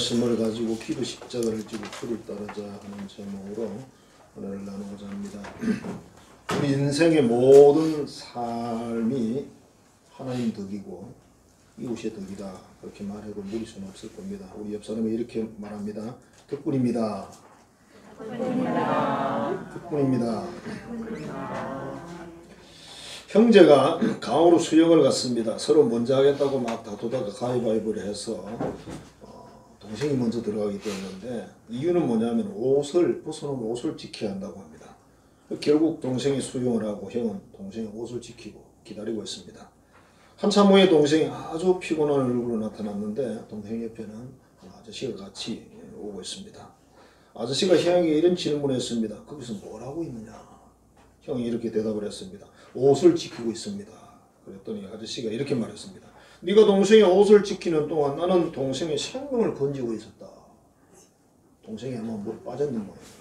말씀을 가지고 기도 십자가를 지고 주를 따르자 하는 제목으로 오늘 나누고자 합니다. 우리 인생의 모든 삶이 하나님 덕이고 이웃의 덕이다 그렇게 말해도 무리 수는 없을 겁니다. 우리 옆 사람이 이렇게 말합니다. 덕분입니다. 덕분입니다. 형제가 강으로 수영을 갔습니다. 서로 먼저 하겠다고 막 다투다가 가위바위보를 해서 동생이 먼저 들어가게 되었는데 이유는 뭐냐면 옷을 벗어놓은 옷을 지켜야 한다고 합니다. 결국 동생이 수영을 하고 형은 동생의 옷을 지키고 기다리고 있습니다. 한참 후에 동생이 아주 피곤한 얼굴로 나타났는데 동생 옆에는 아저씨가 같이 오고 있습니다. 아저씨가 형에게 이런 질문을 했습니다. 거기서 뭘 하고 있느냐? 형이 이렇게 대답을 했습니다. 옷을 지키고 있습니다. 그랬더니 아저씨가 이렇게 말했습니다. 네가 동생의 옷을 지키는 동안 나는 동생의 생명을 건지고 있었다. 동생이 아마 물에 빠졌는 모양이에요.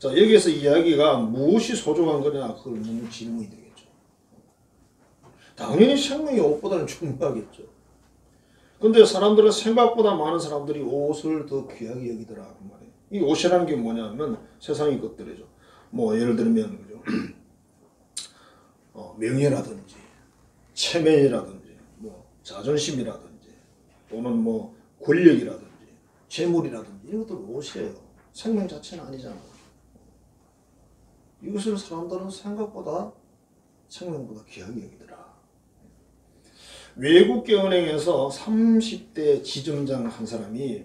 자, 여기에서 이야기가 무엇이 소중한 거냐 그걸 묻는 질문이 되겠죠. 당연히 생명이 옷보다는 중요하겠죠. 근데 사람들은 생각보다 많은 사람들이 옷을 더 귀하게 여기더라 그 말이에요. 이 옷이라는 게 뭐냐면 세상의 것들이죠. 뭐 예를 들면 그죠? 명예라든지 체면이라든지 뭐 자존심이라든지 또는 뭐 권력이라든지 재물이라든지 이런 것들 옷이에요. 생명 자체는 아니잖아요. 이것을 사람들은 생각보다 생명보다 귀하게 여기더라. 외국계 은행에서 30대 지점장 한 사람이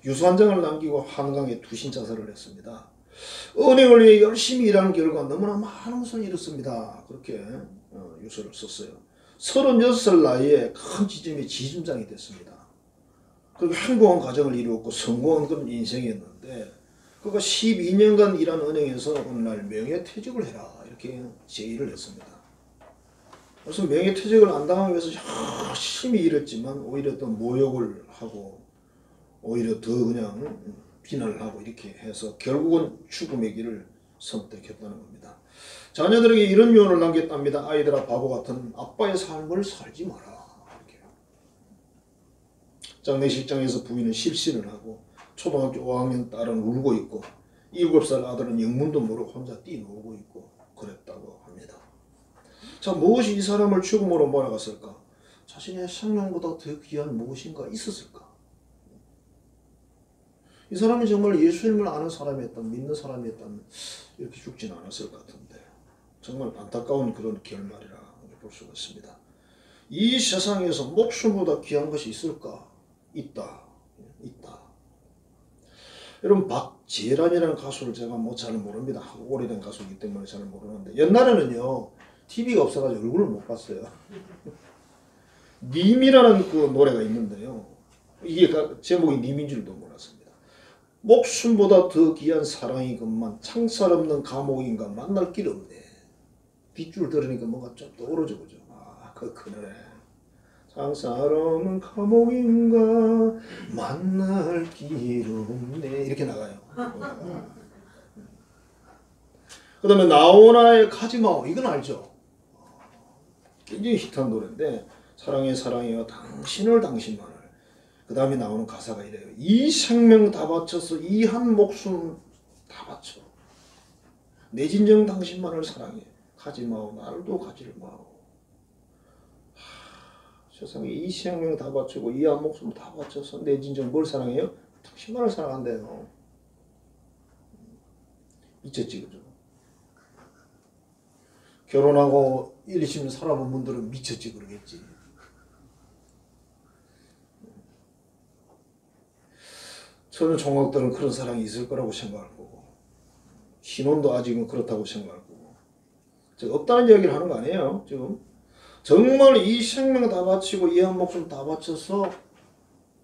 유수한장을 남기고 한강에 투신 자살을 했습니다. 은행을 위해 열심히 일하는 결과 너무나 많은 것을 잃었습니다. 그렇게 유서를 썼어요. 36살 나이에 큰 지점의 지점장이 됐습니다. 그리고 행복한 가정을 이루었고 성공한 그런 인생이었는데 그가 12년간 일한 은행에서 어느 날 명예퇴직을 해라 이렇게 제의를 했습니다. 그래서 명예퇴직을 안 당하기 위해서 열심히 일했지만 오히려 더 모욕을 하고 오히려 더 그냥 비난을 하고 이렇게 해서 결국은 죽음의 길을 선택했다는 겁니다. 자녀들에게 이런 유언을 남겼답니다. 아이들아 바보 같은 아빠의 삶을 살지 마라. 이렇게. 장례식장에서 부인은 실신을 하고 초등학교 5학년 딸은 울고 있고 7살 아들은 영문도 모르고 혼자 뛰놀고 있고 그랬다고 합니다. 자, 무엇이 이 사람을 죽음으로 몰아갔을까? 자신의 생명보다 더 귀한 무엇인가 있었을까? 이 사람이 정말 예수님을 아는 사람이었다면 믿는 사람이었다면 이렇게 죽진 않았을 것 같은데 정말 안타까운 그런 결말이라 볼 수가 있습니다. 이 세상에서 목숨보다 귀한 것이 있을까? 있다. 있다. 여러분 박재란이라는 가수를 제가 뭐 잘 모릅니다. 오래된 가수이기 때문에 잘 모르는데 옛날에는요 TV가 없어가지고 얼굴을 못 봤어요. 님이라는 그 노래가 있는데요. 이게 제목이 님인 줄도 몰랐습니다. 목숨보다 더 귀한 사랑이건만 창살 없는 감옥인가 만날 길 없네. 뒷줄 들으니까 뭔가 좀 떠오르죠. 그죠? 그 노래. 창살 없는 감옥인가 만날 길 없네. 이렇게 나가요. 그 다음에 나오나의 가지마오. 이건 알죠? 굉장히 히트한 노래인데 사랑해 사랑해요 당신을 당신만을. 그 다음에 나오는 가사가 이래요. 이 생명 다 바쳐서 이 한 목숨 다 바쳐 내 진정 당신만을 사랑해. 가지마오 나를도 가지를 마오. 세상에 이 생명 다 바치고 이 한 목숨 다 바쳐서 내 진정 뭘 사랑해요? 당신만을 사랑한대요. 미쳤지 그죠? 결혼하고 1, 20년 살아본 분들은 미쳤지 그러겠지. 저는 총각들은 그런 사랑이 있을 거라고 생각할 거고 신혼도 아직은 그렇다고 생각할 거고 제가 없다는 이야기를 하는 거 아니에요. 지금 정말 이 생명 다 바치고 이 한 목숨 다 바쳐서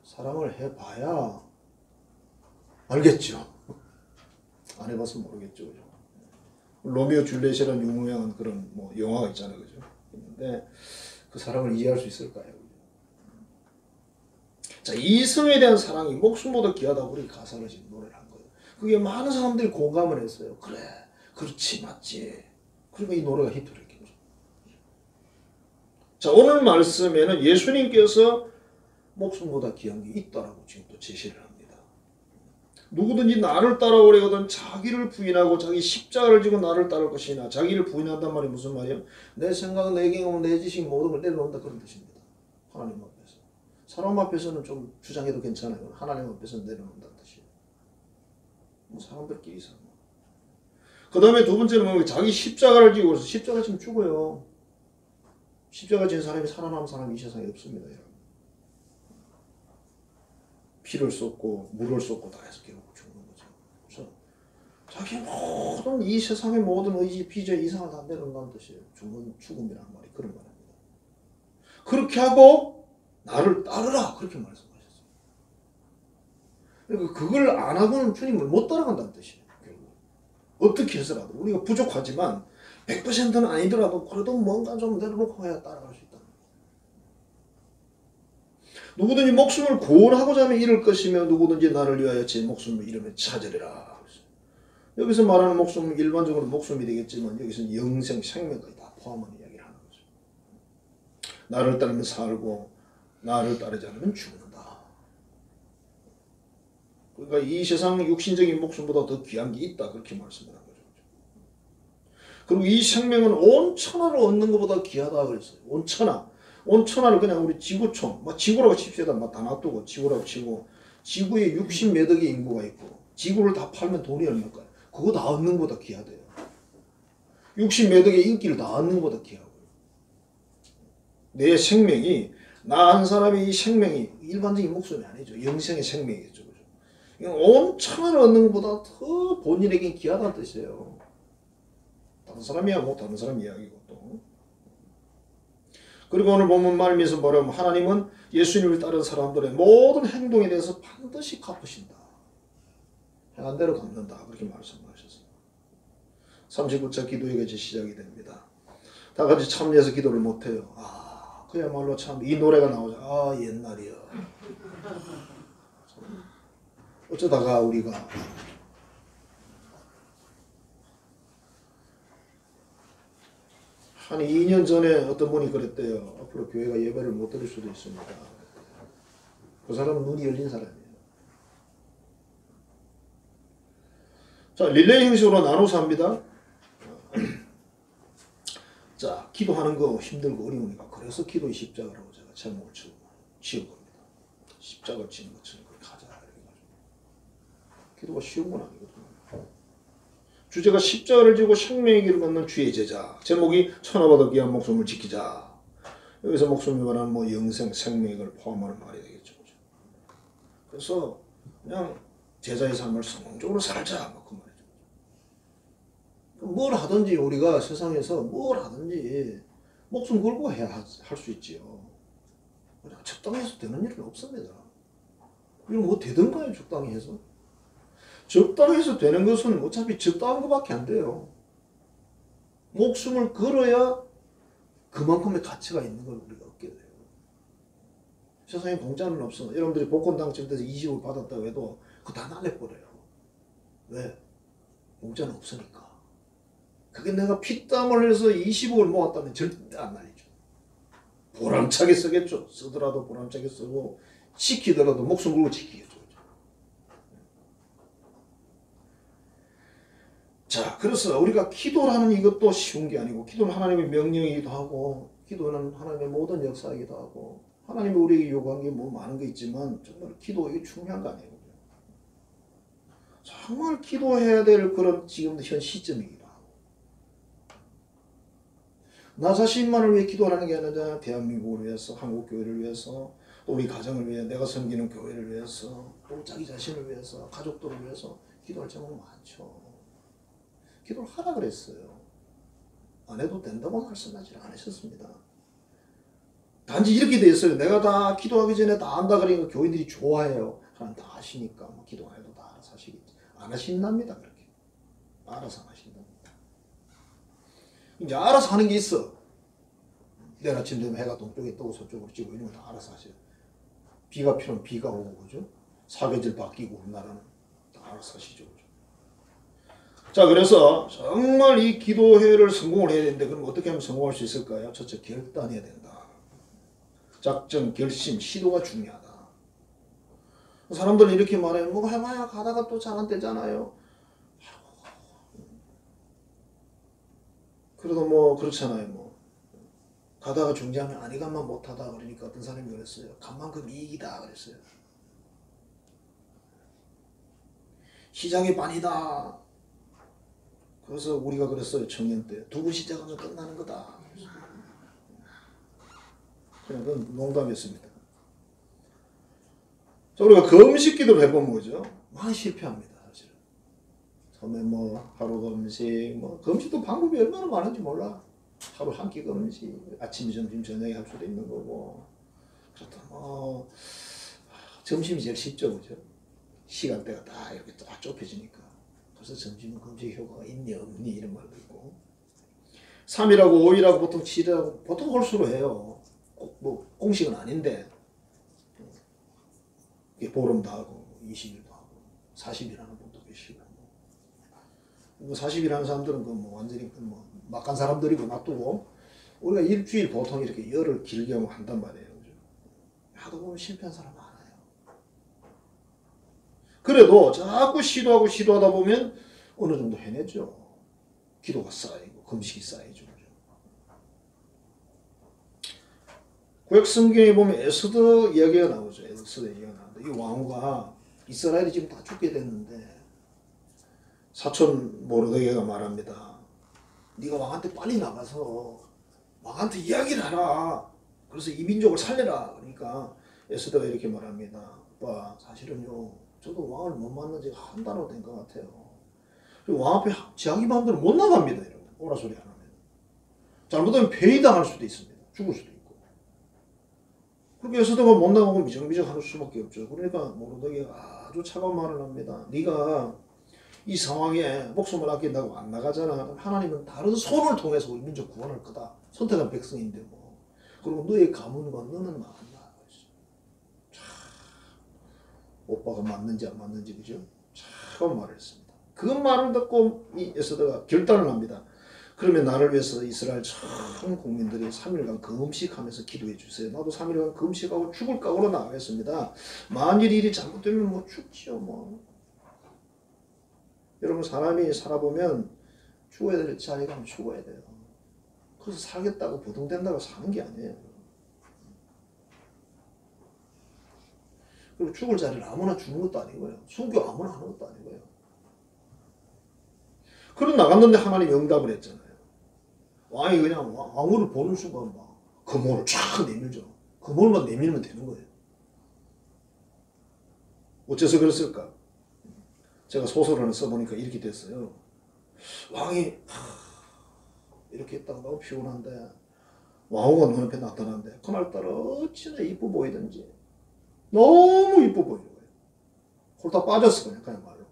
사랑을 해봐야 알겠죠. 안 해봐서 모르겠죠. 그죠? 로미오 줄리엣이라는 유명한 그런 뭐 영화가 있잖아요. 그죠? 근데 그 사랑을 이해할 수 있을까요? 자, 이성에 대한 사랑이 목숨보다 귀하다고 우리 가사를 지금 노래를 한 거예요. 그게 많은 사람들이 공감을 했어요. 그래, 그렇지, 맞지. 그러니까 이 노래가 히트를 했겠죠. 자, 오늘 말씀에는 예수님께서 목숨보다 귀한 게 있다라고 지금 또 제시를 합니다. 누구든지 나를 따라오려거든 자기를 부인하고 자기 십자가를 지고 나를 따를 것이나 자기를 부인한단 말이 무슨 말이에요? 내 생각, 내 경험, 내 지식 모든 걸 내려놓는다 그런 뜻입니다. 하나님 앞에서. 사람 앞에서는 좀 주장해도 괜찮아요. 하나님 앞에서는 내려놓는다는 뜻이에요. 뭐 사람들끼리 살아. 그 다음에 두 번째는 뭐 자기 십자가를 지고 십자가 지금 죽어요. 십자가 진 사람이 살아남은 사람이 이 세상에 없습니다. 여러분. 피를 쏟고 물을 쏟고 다 해서 결국 죽는 거죠. 그래서 자기 모든 이 세상의 모든 의지, 비전, 이상을 다 내려놓는다는 뜻이에요. 죽음이란 말이 그런 말입니다. 그렇게 하고 나를 따르라 그렇게 말씀하셨어요. 그러니까 그걸 안 하고는 주님을 못 따라간다는 뜻이에요. 결국 어떻게 해서라도 우리가 부족하지만 100%는 아니더라도 그래도 뭔가 좀 내려놓고 해야 따라갈 수 있다. 누구든지 목숨을 구원하고자 하면 잃을 것이며 누구든지 나를 위하여 제 목숨을 잃으면 찾으리라. 여기서 말하는 목숨은 일반적으로 목숨이 되겠지만 여기서는 영생, 생명까지 다 포함하는 이야기를 하는 거죠. 나를 따르면 살고 나를 따르지 않으면 죽는다. 그러니까 이 세상 육신적인 목숨보다 더 귀한 게 있다 그렇게 말씀을 한 거죠. 그리고 이 생명은 온 천하를 얻는 것보다 귀하다 그랬어요. 온 천하. 온 천하를 그냥 우리 지구촌, 지구라고 칩시다. 다 놔두고 지구라고 치고 지구에 60몇 억의 인구가 있고 지구를 다 팔면 돈이 얼마일까요? 그거 다 얻는 것보다 귀하대요. 60몇 억의 인기를 다 얻는 것보다 귀하고요. 내 생명이 나 한 사람의 이 생명이 일반적인 목숨이 아니죠. 영생의 생명이겠죠. 그죠? 온 천하를 얻는 것보다 더 본인에게 귀하다는 뜻이에요. 다른 사람이야 뭐 다른 사람 이야기고 또. 그리고 오늘 보면 말미에서 뭐라면 하나님은 예수님을 따르는 사람들의 모든 행동에 대해서 반드시 갚으신다. 행한 대로 갚는다. 그렇게 말씀하셨어요. 39차 기도회가 이제 시작이 됩니다. 다 같이 참여해서 기도를 못해요. 그야말로 참 이 노래가 나오죠. 옛날이요. 어쩌다가 우리가 한 2년 전에 어떤 분이 그랬대요. 앞으로 교회가 예배를 못 드릴 수도 있습니다. 그 사람은 눈이 열린 사람이에요. 자, 릴레이 형식으로 나눠서 합니다. 자, 기도하는 거 힘들고 어려우니까 그래서 기도의 십자가라고 제가 제목을 지은 겁니다. 십자가 지는 것처럼 그렇게 하자. 기도가 쉬운 건 아니거든요. 주제가 십자가를 지고 생명의 길을 걷는 주의 제자. 제목이 천하보다 귀한 목숨을 지키자. 여기서 목숨이 말하는 뭐 영생, 생명을 포함하는 말이 되겠죠. 그래서 그냥 제자의 삶을 성공적으로 살자. 그 말이죠. 뭘 하든지 우리가 세상에서 뭘 하든지 목숨 걸고 해야 할 수 있지요. 적당히 해서 되는 일은 없습니다. 이건 뭐 되든가요, 적당히 해서. 적당히 해서 되는 것은 어차피 적당한 것밖에 안 돼요. 목숨을 걸어야 그만큼의 가치가 있는 걸 우리가 얻게 돼요. 세상에 공짜는 없어. 여러분들이 복권 당첨돼서 20억 받았다고 해도 그거 다 날려버려요. 왜? 공짜는 없으니까. 그게 내가 피땀을 흘려서 20억을 모았다면 절대 안 날리죠. 보람차게 쓰겠죠. 쓰더라도 보람차게 쓰고 지키더라도 목숨 걸고 지키겠죠. 자, 그래서 우리가 기도라는 이것도 쉬운 게 아니고 기도는 하나님의 명령이기도 하고 기도는 하나님의 모든 역사이기도 하고 하나님이 우리에게 요구한 게 뭐 많은 게 있지만 정말 기도 이게 중요한 거 아니에요. 정말 기도해야 될 그런 지금도 현 시점이기도 하고 나 자신만을 위해 기도하는 게 아니라 대한민국을 위해서 한국 교회를 위해서 또 우리 가정을 위해 내가 섬기는 교회를 위해서 또 자기 자신을 위해서 가족들을 위해서 기도할 제목이 많죠. 기도를 하라 그랬어요. 안 해도 된다고 말씀하지 않으셨습니다. 단지 이렇게 돼 있어요. 내가 다 기도하기 전에 다 안다 그러니까 교인들이 좋아해요. 하나님 다 아시니까 뭐 기도 안 해도 다 알아서 하시겠지. 안 하신답니다. 그렇게. 알아서 안 하신답니다. 이제 알아서 하는 게 있어. 내일 아침 되면 해가 동쪽에 뜨고 서쪽으로 지고 이런 거 다 알아서 하세요. 비가 필요하면 비가 오고 그죠? 사계절 바뀌고 우리나라는 다 알아서 하시죠. 그죠? 자, 그래서 정말 이 기도회를 성공을 해야 되는데 그럼 어떻게 하면 성공할 수 있을까요? 첫째, 결단해야 된다. 작전, 결심, 시도가 중요하다. 사람들은 이렇게 말해요. 뭐 해봐야 가다가 또 잘 안 되잖아요. 그래도 뭐 그렇잖아요. 뭐 가다가 중지하면 아니 간만 못하다 그러니까 어떤 사람이 그랬어요. 간만큼 이익이다 그랬어요. 시작이 반이다. 그래서 우리가 그랬어요. 청년 때. 두 번 시작하면 끝나는 거다. 그냥 그건 농담이었습니다. 자, 우리가 금식 기도를 해보면 뭐죠? 많이 실패합니다. 사실은. 처음에 뭐 하루 금식, 뭐 금식도 방법이 얼마나 많은지 몰라. 하루 한 끼 금식, 아침, 점심, 저녁에 할 수도 있는 거고. 그렇다 뭐 점심이 제일 쉽죠, 그죠? 시간대가 다 이렇게 딱 좁혀지니까. 그래서 점심은 금식 효과가 있니 없니 이런 말도 있고. 3일하고 5일하고 보통 7일하고 보통 홀수로 해요. 꼭 뭐 공식은 아닌데 보름도 하고 20일도 하고 40일 하는 분도 계시고 뭐 40일 하는 사람들은 그 뭐 완전히 뭐 막간 사람들이고 놔두고 우리가 일주일 보통 이렇게 열흘 길게 한단 말이에요. 그죠? 하다 보면 실패한 사람 많아요. 그래도 자꾸 시도하다 보면 어느 정도 해내죠. 기도가 쌓이고 금식이 쌓이죠. 구약 성경에 보면 에스더 이야기가 나오죠. 에스더 이야기가 나오는데 이 왕후가 이스라엘이 지금 다 죽게 됐는데 사촌 모르드게가 말합니다. 네가 왕한테 빨리 나가서 왕한테 이야기를 하라. 그래서 이 민족을 살려라. 그러니까 에스더가 이렇게 말합니다. 오빠 사실은요 저도 왕을 못 만난 지가 한 달 된 것 같아요. 그리고 왕 앞에 자기 마음대로 못 나갑니다. 이러면 오라소리 안 하면 잘못하면 폐위당할 수도 있습니다. 죽을 수도 있고. 그렇게 에스더가 못 나가고 미적미적 할 수밖에 없죠. 그러니까 모르드게가 아주 차가운 말을 합니다. 네가 이 상황에 목숨을 아낀다고 안 나가잖아. 그럼 하나님은 다른 손을 통해서 우리 민족 구원할 거다. 선택한 백성인데 뭐. 그리고 너의 가문과 너는 나간다. 오빠가 맞는지 안 맞는지 그죠? 차가운 말을 했습니다. 그 말을 듣고 이 에스더가 결단을 합니다. 그러면 나를 위해서 이스라엘 전 국민들이 3일간 금식하면서 기도해 주세요. 나도 3일간 금식하고 죽을 각오로 나가겠습니다. 만일 일이 잘못되면 뭐 죽지요 뭐. 여러분 사람이 살아보면 죽어야 될 자리에 가면 죽어야 돼요. 그래서 살겠다고 부둥된다고 사는 게 아니에요. 그리고 죽을 자리를 아무나 주는 것도 아니고요. 순교 아무나 하는 것도 아니고요. 그런 나갔는데 하나님이 응답을 했잖아요. 왕이 그냥 왕후를 보는 순간 막 금호를 쫙 내밀죠. 금호만 내밀면 되는 거예요. 어째서 그랬을까? 제가 소설을 하나 써보니까 이렇게 됐어요. 왕이 이렇게 있다가 너무 피곤한데 왕후가 눈앞에 나타났는데 그날따라 어찌나 이뻐 보이든지 너무 이뻐 보이는 거예요. 홀딱 빠졌어 그냥 말로.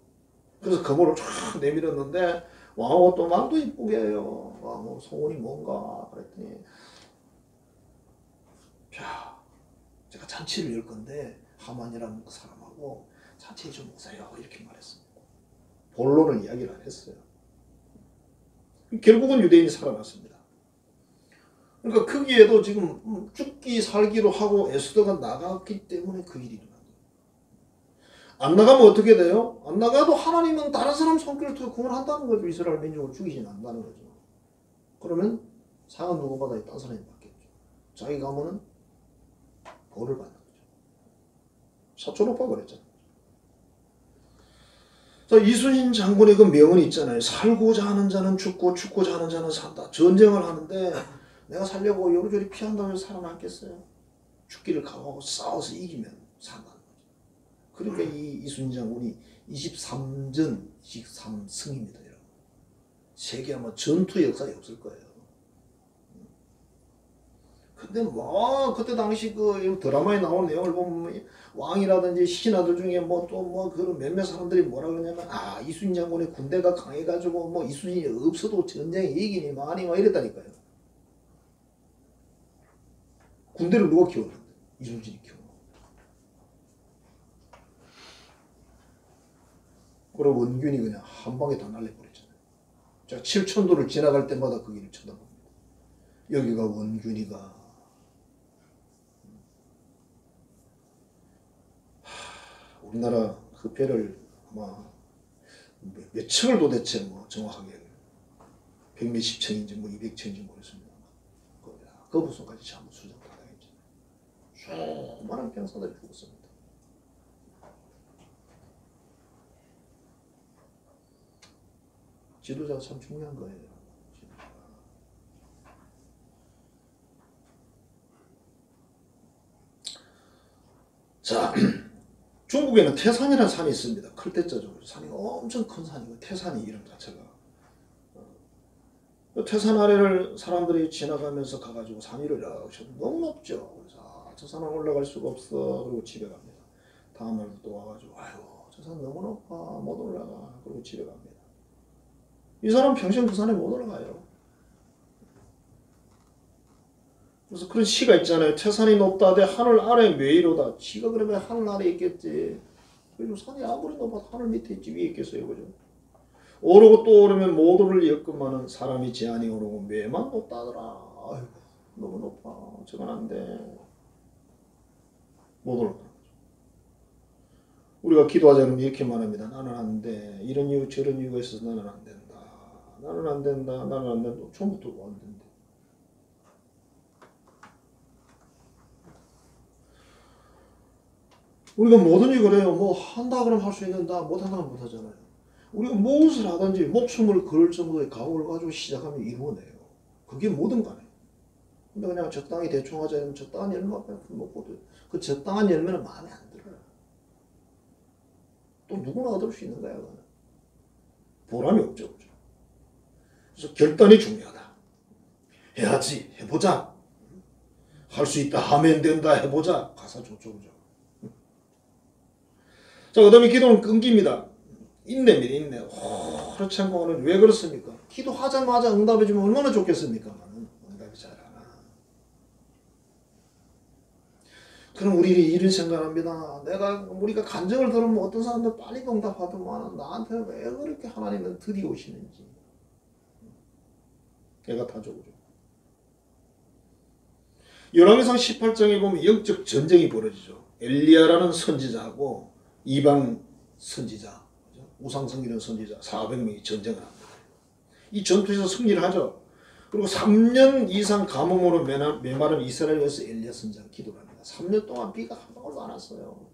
그래서 금호를 쫙 내밀었는데 왕후가 또 마음도 이쁘게 해요. 왕후 소원이 뭔가 그랬더니 자 제가 잔치를 열 건데 하만이라는 그 사람하고 잔치에 좀 오세요 이렇게 말했습니다. 본론을 이야기를 안 했어요. 결국은 유대인이 살아났습니다. 그러니까 거기에도 지금 죽기 살기로 하고 에스더가 나갔기 때문에 그 일이 일어난 거예요. 안 나가면 어떻게 돼요? 안 나가도 하나님은 다른 사람 손길을 통해 구원한다는 거죠. 이스라엘 민족을 죽이진 않는다는 거죠. 그러면 상은 누구 받아요? 딴 사람이 받겠죠. 자기 가문은 벌을 받는 거죠. 사촌 오빠가 그랬잖아요. 자, 이순신 장군의 그 명언이 있잖아요. 살고자 하는 자는 죽고 죽고자 하는 자는 산다. 전쟁을 하는데 내가 살려고 요리조리 피한다고 해서 살아남겠어요? 죽기를 각오하고 싸워서 이기면 산다는 거죠. 그러니까 이 이순신 장군이 23전 23승입니다. 여러분. 세계 아마 전투 역사에 없을 거예요. 근데 뭐 그때 당시 그 드라마에 나온 내용을 보면 왕이라든지 신하들 중에 뭐 또 뭐 그런 몇몇 사람들이 뭐라 그러냐면 아 이순신 장군의 군대가 강해가지고 뭐 이순신이 없어도 전쟁에 이기니 많이 막 이랬다니까요. 군대를 누가 키웠는데? 이순신이 키웠는데. 그리고 원균이 그냥 한 방에 다 날려버렸잖아요. 제가 7천도를 지나갈 때마다 그 길을 쳐다봅니다. 여기가 원균이가 우리나라 그 배를 아마 몇 층을 도대체 뭐 정확하게 100몇십 층인지 뭐 200층인지 모르겠습니다. 그 부분까지 전부 수정 다 당했죠. 수많은 병사들이 죽었습니다. 지도자가 참 중요한 거예요. 자, 중국에는 태산이라는 산이 있습니다. 클때자죠. 산이 엄청 큰 산이고 태산이 이름 자체가. 태산 아래를 사람들이 지나가면서 가가지고 산 위를 이렇게 너무 높죠. 그래서 저 산은 올라갈 수가 없어. 그리고 집에 갑니다. 다음 날도 또 와가지고 아이고 저 산 너무 높아 못 올라가. 그리고 집에 갑니다. 이 사람 평생 그 산에 못 올라가요. 그래서 그런 시가 있잖아요. 태산이 높다 대 하늘 아래 매이로다. 지가 그러면 하늘 아래 있겠지. 그리고 산이 아무리 높아도 하늘 밑에 있지 위에 있겠어요. 그죠? 오르고 또 오르면 못 오를 엮음만은 사람이 제한이 오르고 매만 높다더라. 아이고 너무 높아. 저건 안 돼. 못 올라가는 거죠. 우리가 기도하자면 이렇게 말합니다. 나는 안 돼. 이런 이유 저런 이유가 있어서 나는 안 된다. 나는 안 된다. 나는 안 된다. 처음부터 안 된다. 우리가 뭐든지 그래요. 뭐 한다 그러면 할 수 있는다. 못한다 그러면 못하잖아요. 우리가 무엇을 하든지 목숨을 걸을 정도의 각오를 가지고 시작하면 이루어내요. 그게 뭐든 간에. 근데 그냥 적당히 대충 하자 이러면 적당한 열매 앞에 먹고도 그 적당한 열매는 마음에 안 들어요. 또 누구나 얻을 수 있는 거야. 그거는. 보람이 없죠. 그죠? 그래서 결단이 중요하다. 해야지. 해보자. 할 수 있다. 하면 된다. 해보자. 가사 좋죠. 그죠? 자, 그 다음에 기도는 끈기입니다. 인내입니다. 인내. 그렇지 않고 왜 그렇습니까? 기도하자마자 응답해주면 얼마나 좋겠습니까? 응답이 잘 안 와. 그럼 우리는 이런 생각합니다. 우리가 간증을 들으면 어떤 사람들 빨리 응답하더만 나한테 왜 그렇게 하나님은 드디 오시는지. 애가 타죠. 그죠? 열왕기상 18장에 보면 영적 전쟁이 벌어지죠. 엘리야라는 선지자하고 이방 선지자, 우상 섬기는 선지자 400명이 전쟁을 합니다. 이 전투에서 승리를 하죠. 그리고 3년 이상 가뭄으로 메마른 이스라엘에서 엘리야 선지자가 기도를 합니다. 3년 동안 비가 한 방울도 안 왔어요.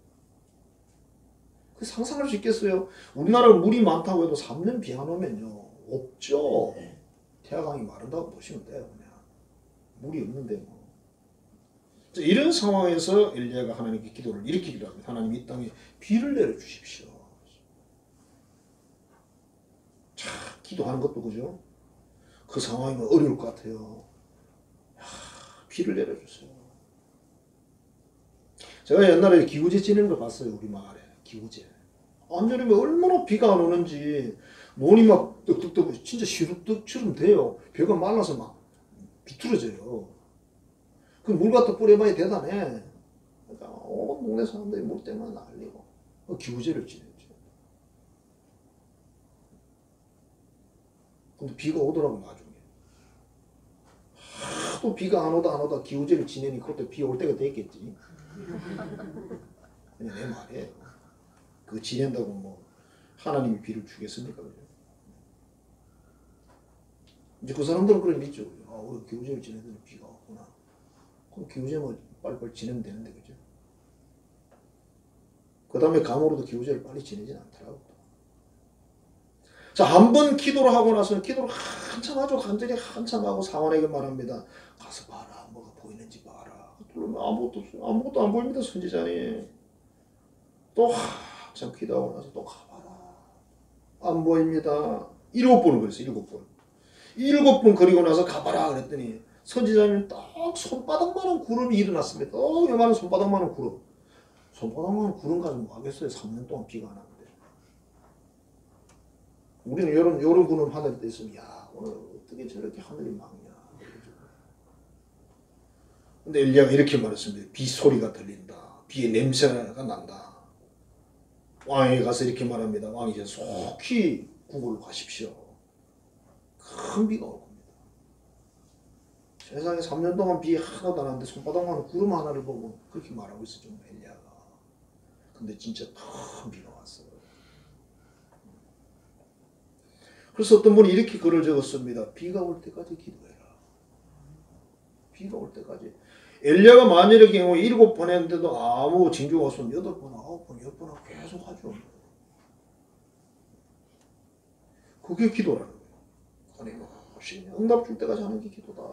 그 상상할 수 있겠어요? 우리나라 물이 많다고 해도 3년 비 안 오면요 없죠. 태화강이 마른다고 보시면 돼요. 그냥 물이 없는데 뭐. 이런 상황에서 엘리야가 하나님께 기도를 이렇게 기도합니다. 하나님 이 땅에 비를 내려주십시오. 자, 기도하는 것도 그죠? 그 상황이면 어려울 것 같아요. 비를 내려주세요. 제가 옛날에 기우제 지내는 걸 봤어요. 우리 마을에 기우제. 안전이면 얼마나 비가 안 오는지 논이 막 떡떡떡 진짜 시루떡처럼 돼요. 벼가 말라서 막 비틀어져요. 그 물 갖다 뿌려봐야 대단해. 그러니까 온 동네 사람들이 물 때문에 난리고 기우제를 지냈죠. 근데 비가 오더라고 나중에. 하도 비가 안 오다 기우제를 지내니 그것도 비 올 때가 됐겠지. 그냥 내 말이에요. 그거 지낸다고 뭐 하나님이 비를 주겠습니까? 그죠? 이제 그 사람들은 그걸 믿죠. 우리 기우제를 지내더니 비가 왔구나. 그럼 기우제 뭐 빨리빨리 지내면 되는데 그죠? 그 다음에 감으로도 기우제를 빨리 지내진 않더라고. 자, 한 번 기도를 하고 나서는 기도를 한참 하죠. 간절히 한참 하고 사원에게 말합니다. 가서 봐라. 뭐가 보이는지 봐라. 그러면 아무것도 안 보입니다. 선지자니. 또 한참 기도하고 나서 또 가봐라. 안 보입니다. 7번을 그랬어요. 7번. 7번 그리고 나서 가봐라 그랬더니 선지자님 딱 손바닥만한 구름이 일어났습니다. 요만한 손바닥만한 구름. 손바닥만한 구름 가지고 뭐 하겠어요. 3년 동안 비가 안 하는데. 우리는 요런 구름 하늘에 있으면 야 오늘 어떻게 저렇게 하늘이 막냐. 근데 엘리야가 이렇게 말했습니다. 비 소리가 들린다. 비의 냄새가 난다. 왕에게 가서 이렇게 말합니다. 왕이 이제 속히 궁궐로 가십시오. 큰 비가 올 겁니다. 세상에 3년 동안 비 하나도 안 왔는데 손바닥만한 구름 하나를 보고 그렇게 말하고 있었죠. 엘리야가. 근데 진짜 큰 비가 왔어요. 그래서 어떤 분이 이렇게 글을 적었습니다. 비가 올 때까지 기도해라. 비가 올 때까지. 엘리야가 만일의 경우에 7번 했는데도 아무 징조가 없으면 8번, 9번, 10번 계속 하죠. 그게 기도라는 거예요. 하나님 응답 줄 때까지 하는 게 기도다.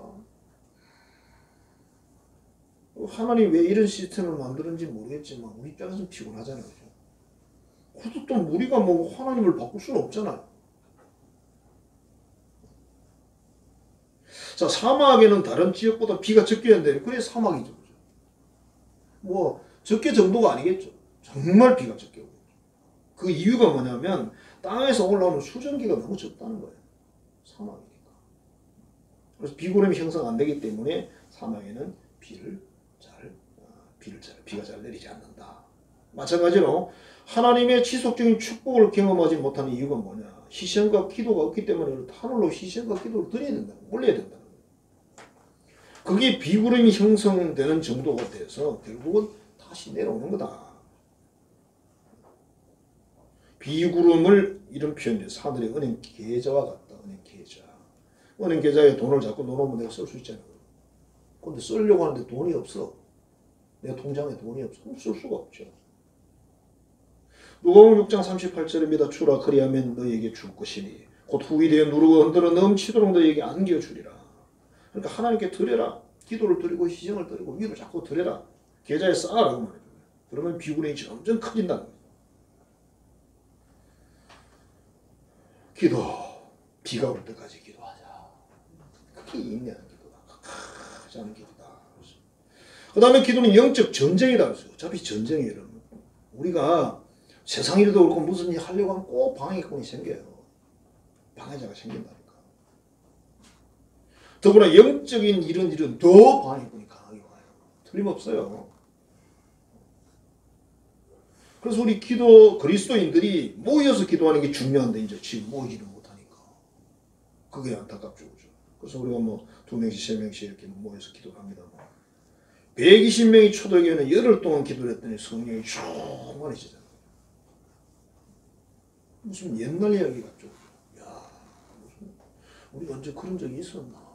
하나님 왜 이런 시스템을 만드는지 모르겠지만 우리 입장에서는 피곤하잖아요. 그래도 또 우리가 뭐 하나님을 바꿀 수는 없잖아요. 자, 사막에는 다른 지역보다 비가 적게 한대. 그래 사막이죠. 뭐 적게 정도가 아니겠죠. 정말 비가 적게 오겠죠. 그 이유가 뭐냐면 땅에서 올라오는 수증기가 너무 적다는 거예요. 사막이니까. 그래서 비구름이 형성 안 되기 때문에 사막에는 비가 잘 내리지 않는다. 마찬가지로 하나님의 지속적인 축복을 경험하지 못하는 이유가 뭐냐? 희생과 기도가 없기 때문에 하늘로 희생과 기도를 드려야 된다. 올려야 된다. 그게 비구름이 형성되는 정도가 돼서 결국은 다시 내려오는 거다. 비구름을 이런 표현이에요. 하늘의 은행 계좌와 같다. 은행 계좌. 은행 계좌에 돈을 자꾸 넣어놓으면 내가 쓸 수 있잖아요. 근데 쓰려고 하는데 돈이 없어. 내 통장에 돈이 없어. 그럼 쓸 수가 없죠. 누가복음 6장 38절입니다. 주라 그리하면 너에게 줄 것이니 곧 후이되어 누르고 흔들어 넘치도록 너에게 안겨주리라. 그러니까 하나님께 드려라. 기도를 드리고 희생을 드리고 위로 자꾸 드려라. 계좌에 쌓아라고 말해요. 그러면 비구름이 점점 커진다는 거예요. 기도. 비가 올 때까지 기도하자. 그게 인내하는 기도다. 가지 않은 기도다. 그 다음에 기도는 영적 전쟁이다. 어차피 전쟁이에요. 여러분. 우리가 세상 일도 그렇고 무슨 일 하려고 하면 꼭 방해꾼이 생겨요. 방해자가 생긴다니까. 더구나 영적인 이런 일은 더 방해꾼이 강하게 와요. 틀림없어요. 그래서 우리 그리스도인들이 모여서 기도하는 게 중요한데 이제 지금 모이지를 못하니까. 그게 안타깝죠. 그죠? 그래서 우리가 뭐 2명씩 3명씩 이렇게 모여서 기도를 합니다. 120명이 초대교회는 열흘 동안 기도를 했더니 성령이 충만해지잖아요. 무슨 옛날 이야기 같죠. 야, 무슨 우리 언제 그런 적이 있었나.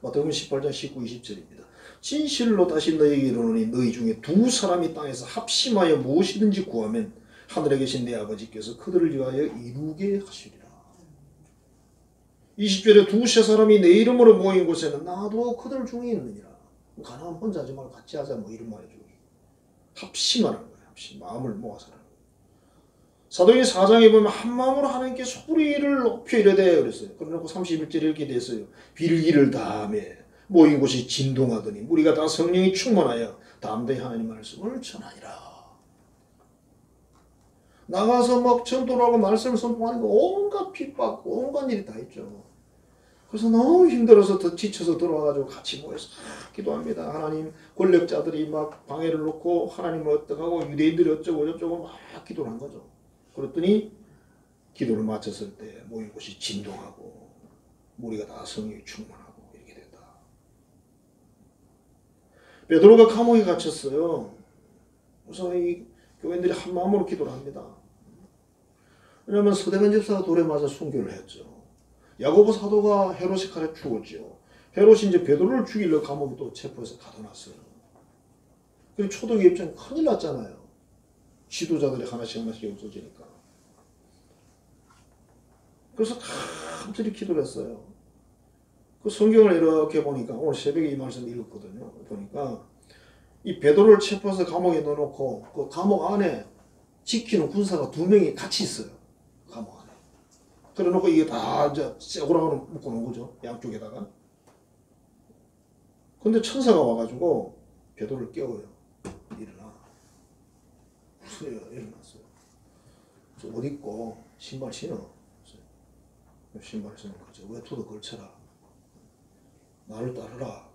마태복음 18장 19, 20절입니다. 진실로 다시 너희에게 이르노니 너희 중에 2사람이 땅에서 합심하여 무엇이든지 구하면 하늘에 계신 내 아버지께서 그들을 위하여 이루게 하시리라. 20절에 2-3사람이 내 이름으로 모인 곳에는 나도 그들 중에 있느니라. 가능하면 혼자 하지 말고 같이 하자 뭐 이런 말이죠. 합심하는 거예요. 합심. 마음을 모아서 하는 거예요. 사도행전 4장에 보면 한 마음으로 하나님께 소리를 높여 이르되 그랬어요. 그러고 31절에 이렇게 됐어요. 빌기를 다음에 모인 곳이 진동하더니 우리가 다 성령이 충만하여 담대히 하나님 말씀을 전하니라. 나가서 막 전도를 하고 말씀을 선포하니까 온갖 핍박, 온갖 일이 다 있죠. 그래서 너무 힘들어서 더 지쳐서 들어와가지고 같이 모여서 기도합니다. 하나님 권력자들이 막 방해를 놓고 하나님을 어떡하고 유대인들이 어쩌고 저쩌고 막 기도를 한 거죠. 그랬더니 기도를 마쳤을 때 모인 곳이 진동하고 우리가 다 성령이 충만하고 이렇게 된다. 베드로가 감옥에 갇혔어요. 그래서 이 교인들이 한 마음으로 기도를 합니다. 왜냐하면 서대관 집사가 돌에 맞아 순교를 했죠. 야고보 사도가 헤롯의 칼에 죽었죠. 헤롯이 이제 베드로를 죽이려고 감옥에 또 체포해서 가둬놨어요. 그리고 초대교회 입장에 큰일 났잖아요. 지도자들이 하나씩 없어지니까. 그래서 간절히 기도를 했어요. 그 성경을 이렇게 보니까 오늘 새벽에 이 말씀 읽었거든요. 보니까 이 베드로를 체포해서 감옥에 넣어놓고 그 감옥 안에 지키는 군사가 2명이 같이 있어요. 감옥 안에. 그래놓고 이게 다 이제 쇠고랑으로 묶어놓은 거죠. 양쪽에다가. 근데 천사가 와가지고 베드로를 깨워요. 일어나. 무슨 일어났어요. 저 옷 입고 신발 신어. 신발 신는 거죠. 외투도 걸쳐라. 나를 따르라.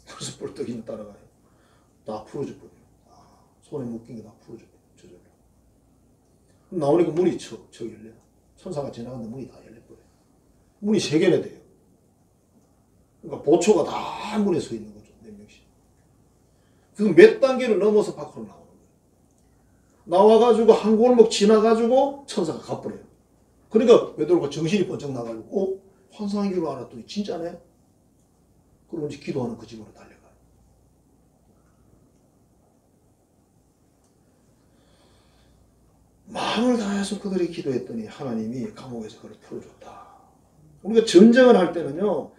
그래서 뻘떡이는 따라가요. 다 풀어줘버려요. 손에 묶인 게 다 풀어줘버려요. 저절로. 나오니까 문이 쳐 열려요. 천사가 지나가는데 문이 다 열려버려요. 문이 3개나 돼요. 그러니까 보초가 다 문에 서 있는 거죠. 몇 명씩. 그 몇 단계를 넘어서 밖으로 나오는 거예요. 나와가지고 한 골목 지나가지고 천사가 가버려요. 그러니까 베드로가 정신이 번쩍 나가지고 환상인 줄 알았더니 진짜네. 그러고 이제 기도하는 그 집으로 달려가요. 마음을 다해서 그들이 기도했더니 하나님이 감옥에서 그를 풀어줬다. 우리가 전쟁을 할 때는요,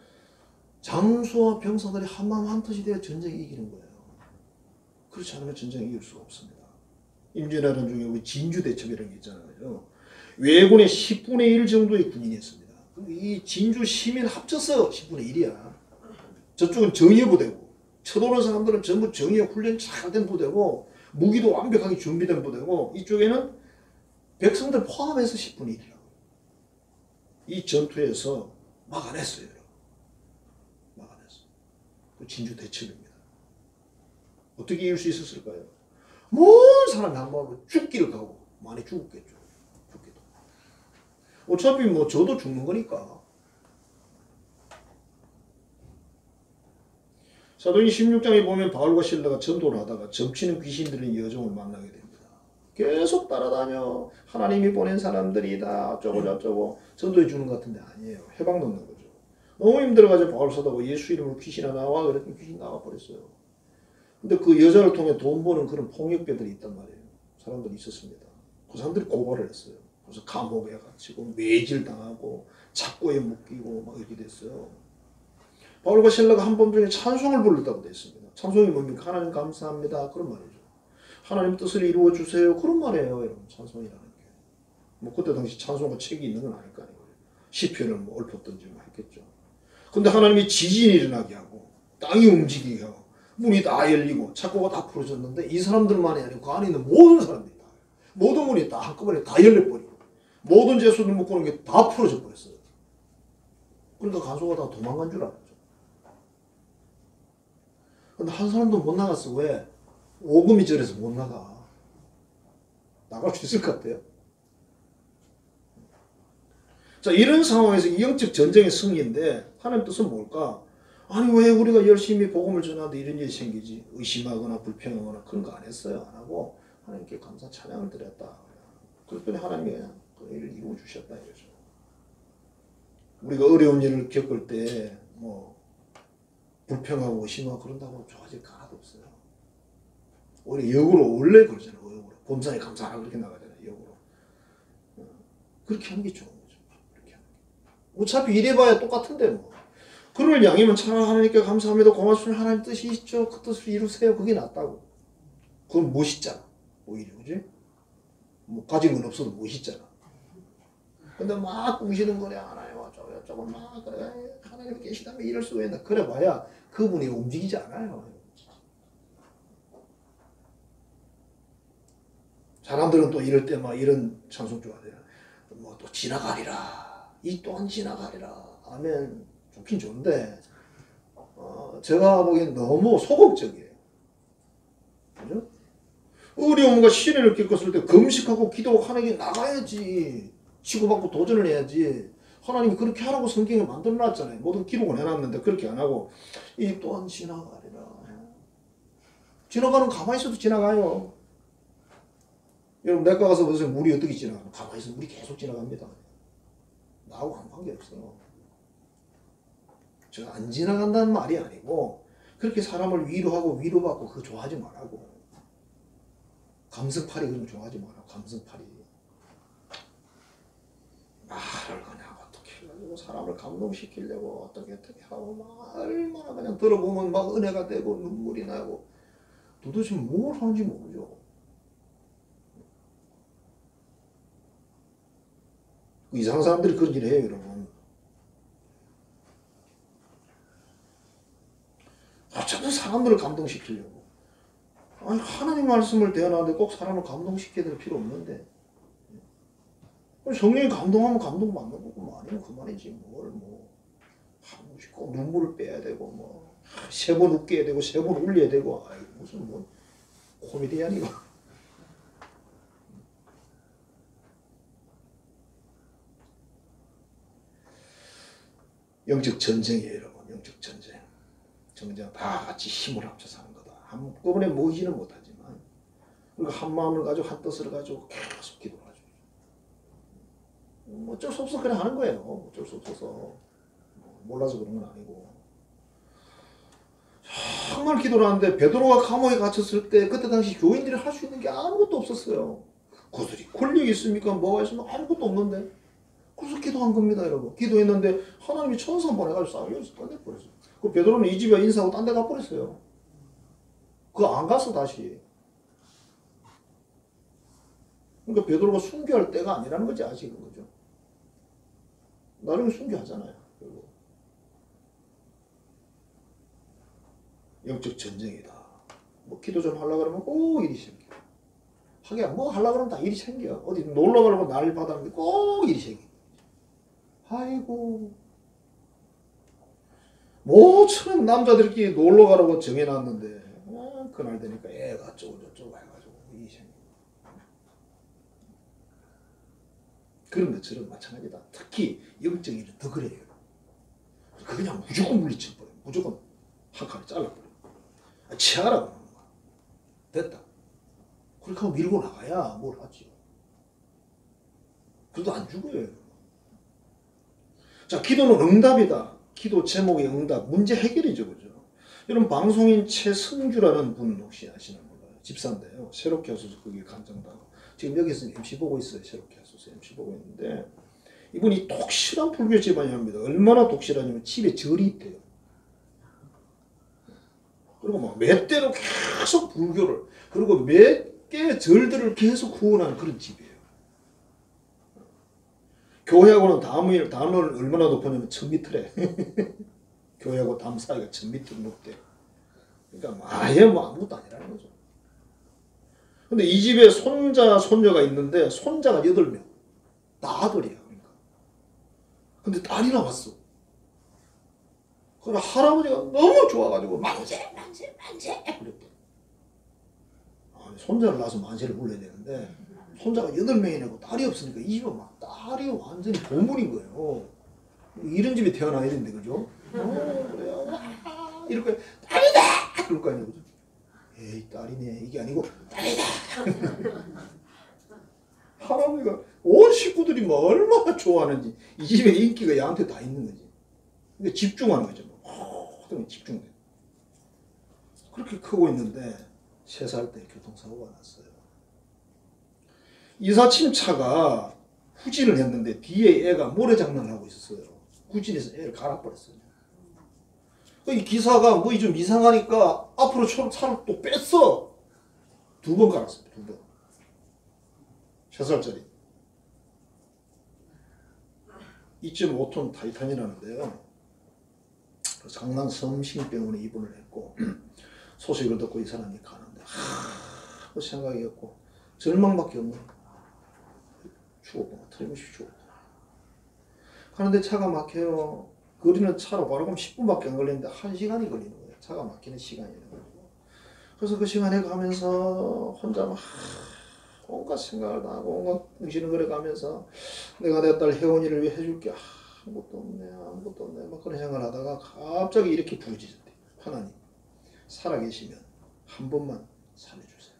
장수와 병사들이 한마음 한뜻이 되어 전쟁을 이기는 거예요. 그렇지 않으면 전쟁을 이길 수가 없습니다. 임진왜란 중에 우리 진주대첩이라는 게 있잖아요. 왜군의 10분의 1 정도의 군인이 있습니다. 이 진주 시민 합쳐서 10분의 1이야. 저쪽은 정예 부대고, 쳐도는 사람들은 전부 정예 훈련 잘 된 부대고, 무기도 완벽하게 준비된 부대고, 이쪽에는 백성들 포함해서 10분의 1이라고. 이 전투에서 막아냈어요. 막아냈어요. 그 진주 대첩입니다. 어떻게 이길 수 있었을까요? 모든 사람이 한 마음으로 죽기를 가고 많이 죽었겠죠. 죽기도. 어차피 뭐 저도 죽는 거니까. 사도행 16장에 보면 바울과 실라가 전도를 하다가 점치는 귀신 들린 여종을 만나게 됩니다. 계속 따라다녀. 하나님이 보낸 사람들이다. 어쩌고 저쩌고 전도해 주는 것 같은데 아니에요. 해방 넣는 거죠. 너무 힘들어가지고 바울 사도가 예수 이름으로 귀신아 나와 그랬더니 귀신 나와버렸어요. 근데 그 여자를 통해 돈 버는 그런 폭력배들이 있단 말이에요. 사람들이 있었습니다. 그 사람들이 고발을 했어요. 그래서 감옥에 갇히고 매질 당하고 착고에 묶이고 막 이렇게 됐어요. 바울과 실라가 한 번 중에 찬송을 불렀다고 되어 있습니다. 찬송이 뭡니까? 하나님 감사합니다. 그런 말이죠. 하나님 뜻을 이루어 주세요. 그런 말이에요. 여러분 찬송이라는 게. 뭐 그때 당시 찬송가 책이 있는 건 아닐 거 아니에요. 시편을 뭐 읊었던지 뭐 했겠죠. 근데 하나님이 지진이 일어나게 하고 땅이 움직이게 하고 문이 다 열리고 착고가 다 풀어졌는데 이 사람들만이 아니고 그 안에 있는 모든 사람들이 다 모든 문이 다 한꺼번에 다 열려버리고 모든 죄수들 묶어놓은 게 다 풀어져 버렸어요. 그러니까 간소가 다 도망간 줄 알았죠. 근데 한 사람도 못 나갔어. 왜? 오금이 저래서 못 나가. 나갈 수 있을 것 같아요. 자, 이런 상황에서 이 영적 전쟁의 승리인데 하나님 뜻은 뭘까? 아니 왜 우리가 열심히 복음을 전하는데 이런 일이 생기지? 의심하거나 불평하거나 그런 거 안 했어요. 안 하고 하나님께 감사 찬양을 드렸다. 그랬더니 하나님이 그냥 그 일을 이루어 주셨다 이거죠. 우리가 어려운 일을 겪을 때 뭐 불평하고 의심하고 그런다고 좋아질 거 하나도 없어요. 오히려 역으로 원래 그러잖아요. 역으로. 본사에 감사하라 그렇게 나가잖아요. 역으로. 그렇게 하는 게 좋은 거죠. 그렇게 하는 게. 어차피 이래봐야 똑같은데 뭐. 그를 양이면 차라리 하나님께 감사합니다. 고맙습니다. 하나님 뜻이 있죠. 그 뜻을 이루세요. 그게 낫다고. 그건 멋있잖아. 오히려 그지? 뭐 가진 건 없어도 멋있잖아. 근데 막 우시는 거래. 하나님 어쩌고 막 그래. 하나님이 계시다면 이럴 수가 있나. 그래 봐야 그분이 움직이지 않아요. 사람들은 또 이럴 때 막 이런 찬송 좋아해요. 뭐 또 지나가리라. 이 또한 지나가리라. 아멘. 좋긴 좋은데 제가 보기엔 너무 소극적이에요. 그죠? 어려움과 시련을 겪었을 때 금식하고 기도하고 하나님께 나가야지. 치고받고 도전을 해야지. 하나님이 그렇게 하라고 성경에 만들어놨잖아요. 모든 기록을 해놨는데 그렇게 안 하고 이 또한 지나가리라. 지나가는 가만히 있어도 지나가요. 여러분 내과 가서 보세요. 물이 어떻게 지나가나. 가만히 있으면 물이 계속 지나갑니다. 나하고 아무 관계없어요. 제가 안 지나간다는 말이 아니고 그렇게 사람을 위로하고 위로받고 그거 좋아하지 말라고. 감성팔이 그런 거 좋아하지 말라고. 감성팔이. 말을 그냥 어떻게 하려고 사람을 감동시키려고 어떻게 하고 막 얼마나 그냥 들어보면 막 은혜가 되고 눈물이 나고 도대체 뭘 하는지 모르죠. 이상한 사람들이 그런 일을 해요. 여러분. 어차피 사람들을 감동시키려고. 아니 하나님 말씀을 대하는데 꼭 사람을 감동시켜야 될 필요 없는데 성령이 감동하면 감동받는 거고 뭐 아니면 그만이지 뭘 뭐 한 번씩 꼭 눈물을 빼야 되고 뭐 세 번 웃게 해야 되고 세 번 울려야 되고 아이 무슨 뭐 코미디언 이거. 영적 전쟁이에요 여러분. 영적 전쟁. 정작 다 같이 힘을 합쳐서 하는 거다. 한꺼번에 모이지는 못하지만 그러니까 한 마음을 가지고 한 뜻을 가지고 계속 기도를 하죠. 어쩔 수 없어 그냥 하는 거예요. 어쩔 수 없어서 몰라서 그런 건 아니고 정말 기도를 하는데 베드로가 감옥에 갇혔을 때 그때 당시 교인들이 할 수 있는 게 아무것도 없었어요. 그들이 권력이 있습니까? 뭐가 있으면 아무것도 없는데 그래서 기도한 겁니다, 여러분. 기도했는데 하나님이 천사 보내가지고 싸우면서 끝내버렸어요. 그 베드로는 이 집에 인사하고 딴 데 가버렸어요. 그거 안 갔어 다시. 그러니까 베드로가 순교할 때가 아니라는 거지 아직은. 거죠. 나중에 순교하잖아요. 결국. 영적 전쟁이다. 뭐 기도 좀 하려고 그러면 꼭 일이 생겨. 하기야 뭐 하려고 그러면 다 일이 생겨. 어디 놀러 가려고 난리 받았는데 꼭 일이 생겨. 아이고 모처럼 남자들끼리 놀러 가라고 정해놨는데 그날 되니까 애가 어쩌고 저쩌고 해가지고 일이 생겨. 그런 것처럼 마찬가지다. 특히 영적 일은 더 그래요. 그냥 무조건 물리쳐버려. 무조건 한 칸에 잘라버려. 치아라고 하는 거야. 됐다. 그렇게 하고 밀고 나가야 뭘 하지. 그래도 안 죽어요. 자, 기도는 응답이다. 기도 제목의 응답, 문제 해결이죠. 그죠? 여러분, 방송인 최승주라는 분 혹시 아시는 몰라요? 집사인데요. 새롭게 하소서 거기 간장다고. 지금 여기서 MC 보고 있어요. 새롭게 하소서 MC 보고 있는데 이분이 독실한 불교 집안이랍니다. 얼마나 독실하냐면 집에 절이 있대요. 그리고 막 몇 대로 계속 불교를 그리고 몇 개의 절들을 계속 후원하는 그런 집이에요. 교회하고는 담을 얼마나 높으냐면 1000m래. 교회하고 담 사이가 1000m 높대. 그러니까 아예 뭐 아무것도 아니라는 거죠. 근데 이 집에 손자, 손녀가 있는데 손자가 8명. 다 아들이야. 그러니까. 근데 딸이 나왔어. 그래 할아버지가 너무 좋아가지고 만세 그랬대. 아니, 손자를 낳아서 만세를 불러야 되는데 손자가 8명이라고 딸이 없으니까 이 집은 막 딸이 완전히 보물인 거예요. 이런 집에 태어나야 되는데 그죠? 그래요. 이렇게 딸이다 그럴 거 아니에요. 그죠? 에이 딸이네 이게 아니고 딸이다. 할아버지가 온 식구들이 뭐 얼마나 좋아하는지 이 집의 인기가 얘한테 다 있는 거지. 근데 집중하는 거죠. 모든 집중돼. 그렇게 크고 있는데 3살 때 교통사고가 났어요. 이사침차가 후진을 했는데 뒤에 애가 모래장난을 하고 있었어요. 후진해서 애를 갈아버렸어요. 이 기사가 뭐 좀 이상하니까 앞으로 차를 또 뺐어. 2번 갈았어요. 2번. 3살짜리. 2.5톤 타이탄이라는데요. 강남 성심병원에 입원을 했고 소식을 듣고 이 사람이 가는데 그 생각이 없고 절망밖에 없는 거야. 죽었구나. 틀림없이 죽었구나. 가는데 차가 막혀요. 거리는 차로 바로 가면 10분밖에 안 걸리는데 1시간이 걸리는 거예요. 차가 막히는 시간이 있는 거예요. 그래서 그 시간에 가면서 혼자 막 온갖 생각을 다 하고 온갖 정신을 가면서 내가 내 딸 혜원이를 위해 해줄 게 아무것도 없네 아무것도 없네 막 그런 생각을 하다가 갑자기 이렇게 부르짖었대. 하나님 살아계시면 한 번만 살려주세요.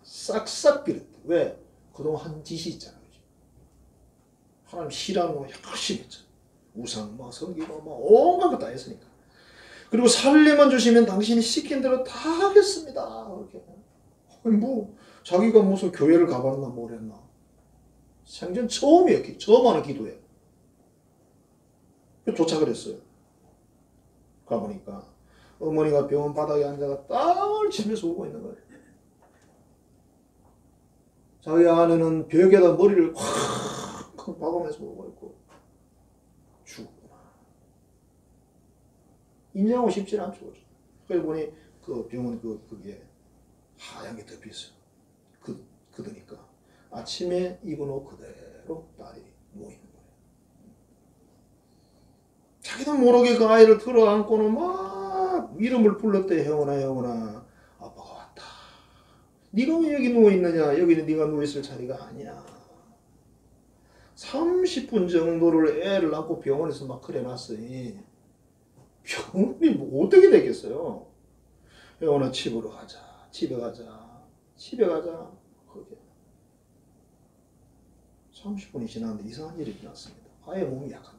싹싹 빌었대. 왜? 그동안 한 짓이 있잖아요. 하나님 시라는 열심히 했잖아. 우상 막 섬기고 막 온갖 거 다 했으니까. 그리고 살림만 주시면 당신이 시킨 대로 다 하겠습니다. 이렇게. 아니 뭐 자기가 무슨 교회를 가봤나 뭐랬나. 생전 처음이에요. 처음 하는 기도예요. 도착을 했어요. 가보니까 어머니가 병원 바닥에 앉아가 땀을 치면서 울고 있는 거예요. 자기 아내는 벽에다 머리를 확 박으면서 울고 있고 죽었구나. 인정하고 싶지 않죠. 그래서 보니 그 병원 그게 하얀 게 덮여 있어요. 그러니까 아침에 입은 옷 그대로 딸이 누워있는 거예요. 자기도 모르게 그 아이를 들어 안고는 막 이름을 불렀대. 혜원아 혜원아 아빠가 왔다. 네가 왜 여기 누워있느냐. 여기는 네가 누워있을 자리가 아니야. 30분 정도를 애를 안고 병원에서 막 그래 놨으니 병원이 뭐 어떻게 되겠어요. 혜원아 집으로 가자. 집에 가자. 집에 가자. 그게 30분이 지났는데 이상한 일이 일어났습니다. 아예 몸이 약간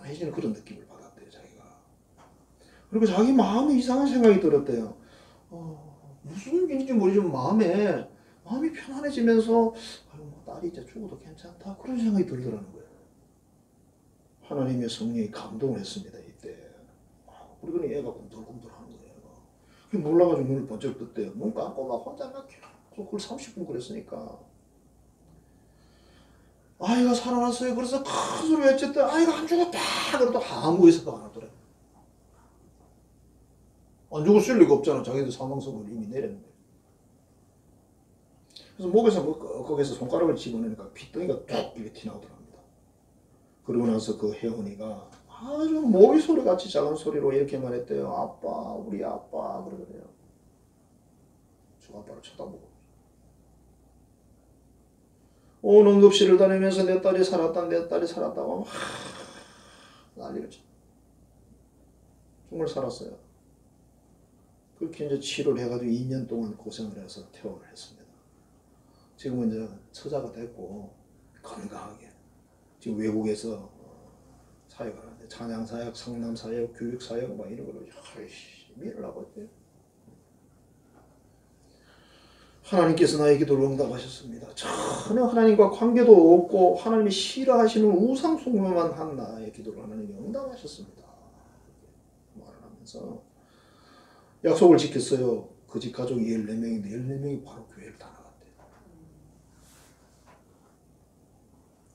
해지는 그런 느낌을 받았대요. 자기가. 그리고 자기 마음에 이상한 생각이 들었대요. 무슨 일인지 모르지만 마음이 편안해지면서 뭐 딸이 이제 죽어도 괜찮다 그런 생각이 들더라는 거예요. 하나님의 성령이 감동을 했습니다. 이때 그러더니 애가 꿈틀꿈틀하는 거예요. 놀라가지고 눈을 번쩍 떴대요. 눈 감고 막 혼자 막 계속 그걸 30분 그랬으니까 아이가 살아났어요. 그래서 큰 소리 외쳤대. 아이가 안 죽었다. 그래도 아무 의사가 안 하더래. 안 죽었을 리가 없잖아. 자기도 사망선고를 이미 내렸는데. 그래서 목에서 거기서 손가락을 집어내니까 핏덩이가 툭 이렇게 튀나오더랍니다. 그러고 나서 그 혜원이가 아주 모기 소리같이 작은 소리로 이렇게 말했대요. 아빠, 우리 아빠 그러더래요. 저 아빠를 쳐다보고. 온 응급실을 다니면서 내 딸이 살았다고 난리를 쳐. 정말 살았어요. 그렇게 이제 치료를 해가지고 2년 동안 고생을 해서 퇴원을 했습니다. 지금은 이제 처자가 됐고 건강하게 지금 외국에서 사역을 하는데 찬양사역, 상담사역, 교육사역 막 이런 걸로 열심히 일을 하고 있대요. 하나님께서 나의 기도를 응답하셨습니다. 전혀 하나님과 관계도 없고 하나님이 싫어하시는 우상숭배만 한 나의 기도를 하나님이 응답하셨습니다. 말을 하면서 약속을 지켰어요. 그 집 가족이 14명인데 14명이 바로 교회를 다 나갔대요.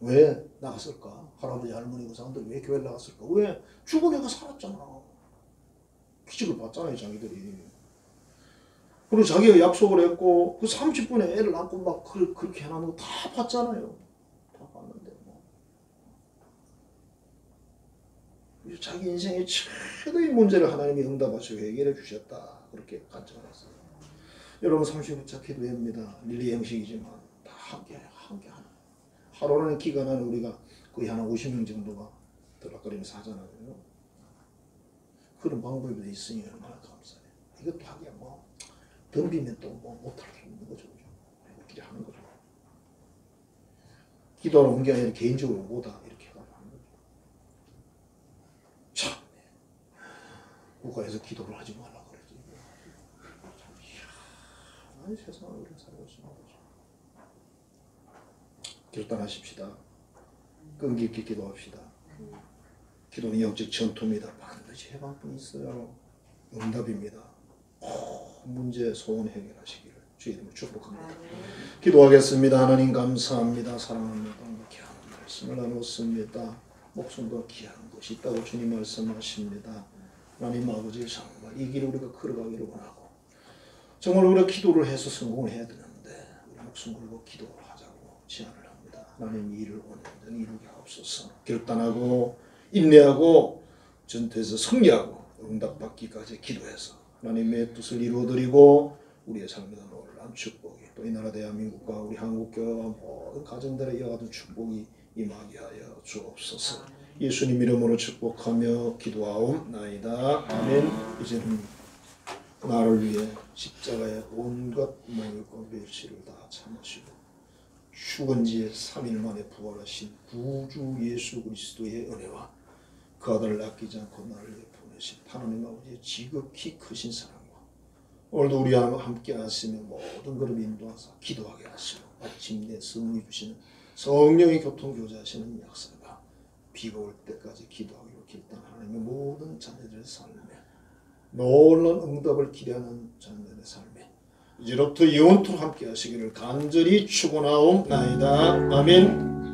왜 나갔을까? 할아버지 할머니 그 사람들이 왜 교회를 나갔을까? 왜? 죽은 애가 살았잖아. 기적을 봤잖아요 자기들이. 그리고 자기가 약속을 했고 그 30분에 애를 낳고 막 그렇게 해놓은 거 다 봤잖아요. 다 봤는데 뭐. 자기 인생의 최대의 문제를 하나님이 응답하시고 해결해 주셨다. 그렇게 간증을 했어요. 여러분 30분짜 기도회입니다. 릴리 형식이지만 다 함께 하는. 하루라는 기간 안에 우리가 거의 한 50명 정도가 들락거리면서 하잖아요. 그런 방법이 있으니 얼마나 감사해요. 이것도 하기야 뭐 덤비면 또 뭐 못할 수 있는 거죠. 이렇게 하는 거죠. 기도를 옮겨 아니라 개인적으로 뭐다 이렇게 하는 거죠. 참 국가에서 기도를 하지 말라 그러지. 아니 세상을 우리가 살고 있는 거죠. 결단하십시다. 끈기 있게 기도합시다. 기도는 영적 전투입니다. 반드시 해방뿐이 있어요. 응답입니다. 문제 소원 해결하시기를 주의 이름으로 축복합니다. 기도하겠습니다. 하나님 감사합니다. 사랑합니다. 귀한 말씀을 나눴습니다. 목숨도 귀한 것이 있다고 주님 말씀하십니다. 하나님 아버지 정말 이 길을 우리가 걸어가기를 원하고 정말 우리가 기도를 해서 성공을 해야 되는데 우리 목숨 걸고 기도를 하자고 제안을 합니다. 하나님 이 일을 온전히 이루게 하옵소서. 결단하고 인내하고 전투에서 승리하고 응답받기까지 기도해서 하나님의 뜻을 이루어드리고 우리의 삶에다 놀라운 축복이 또 이 나라 대한민국과 우리 한국교회와 모든 가정들에 이와 같은 축복이 임하게 하여 주옵소서. 예수님 이름으로 축복하며 기도하옵나이다. 아멘. 이제는 나를 위해 십자가의 온갖 모욕과 멸시를 다 참으시고 죽은 지 3일 만에 부활하신 구주 예수 그리스도의 은혜와 그 아들을 아끼지 않고 나를 위해 보내신 하나님 아버지의 지극히 크신 사랑과 오늘도 우리와 함께 하시며 모든 것을 인도하사 기도하게 하시고 마침내 성령이 주시는 성령의 교통교제하시는 역사가 비가 올 때까지 기도하기로 결단한 하나님의 모든 자녀들의 삶에 놀라운 응답을 기대하는 자녀들의 삶에 이제로부터 영원토록 함께 하시기를 간절히 축원하옵나이다. 아멘.